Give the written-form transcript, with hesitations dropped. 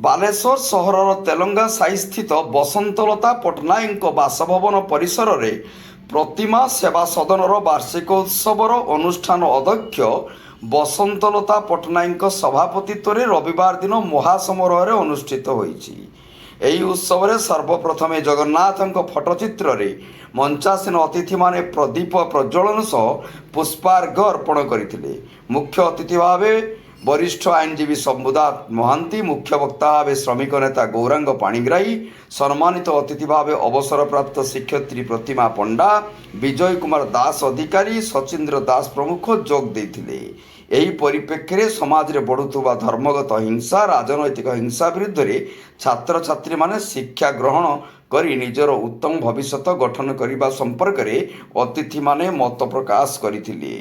ବାଲେଶ୍ୱର ସହରର ତେଲଙ୍ଗା ସାହି ସ୍ଥିତ ବସନ୍ତଲତା ପଟ୍ଟନାୟକଙ୍କ ବାସଭବନ ପରିସରରେ ପ୍ରତିମା ସେବା ସଦନର ବାର୍ଷିକ ଉତ୍ସବର ଅନୁଷ୍ଠାନ ଅଧ୍ୟକ୍ଷ ବସନ୍ତଲତା ପଟ୍ଟନାୟକଙ୍କ ସଭାପତିତ୍ୱରେ ରବିବାର ଦିନ ମହାସମାରୋହରେ ଅନୁଷ୍ଠିତ ହୋଇଛି। ଏହି ଉତ୍ସବରେ ସର୍ବପ୍ରଥମେ ଜଗନ୍ନାଥଙ୍କ ଫଟୋଚିତ୍ରରେ ମଞ୍ଚାସୀନ ଅତିଥିମାନେ ପ୍ରଦୀପ ପ୍ରଜ୍ୱଳନ ସହ ପୁଷ୍ପାର୍ଘ୍ୟ ଅର୍ପଣ କରିଥିଲେ। ମୁଖ୍ୟ ଅତିଥି ଭାବେ ବରିଷ୍ଠ ଆଇନଜୀବୀ ଶମ୍ଭୁଦାସ ମହାନ୍ତି, ମୁଖ୍ୟ ବକ୍ତା ଭାବେ ଶ୍ରମିକ ନେତା ଗୌରାଙ୍ଗ ପାଣିଗ୍ରାହୀ, ସମ୍ମାନିତ ଅତିଥି ଭାବେ ଅବସରପ୍ରାପ୍ତ ଶିକ୍ଷୟିତ୍ରୀ ପ୍ରତିମା ପଣ୍ଡା, ବିଜୟ କୁମାର ଦାସ ଅଧିକାରୀ, ସଚିନ୍ଦ୍ର ଦାସ ପ୍ରମୁଖ ଯୋଗ ଦେଇଥିଲେ। ଏହି ପରିପ୍ରେକ୍ଷୀରେ ସମାଜରେ ବଢ଼ୁଥିବା ଧର୍ମଗତ ହିଂସା, ରାଜନୈତିକ ହିଂସା ବିରୁଦ୍ଧରେ ଛାତ୍ରଛାତ୍ରୀମାନେ ଶିକ୍ଷା ଗ୍ରହଣ କରି ନିଜର ଉତ୍ତମ ଭବିଷ୍ୟତ ଗଠନ କରିବା ସମ୍ପର୍କରେ ଅତିଥିମାନେ ମତ ପ୍ରକାଶ କରିଥିଲେ।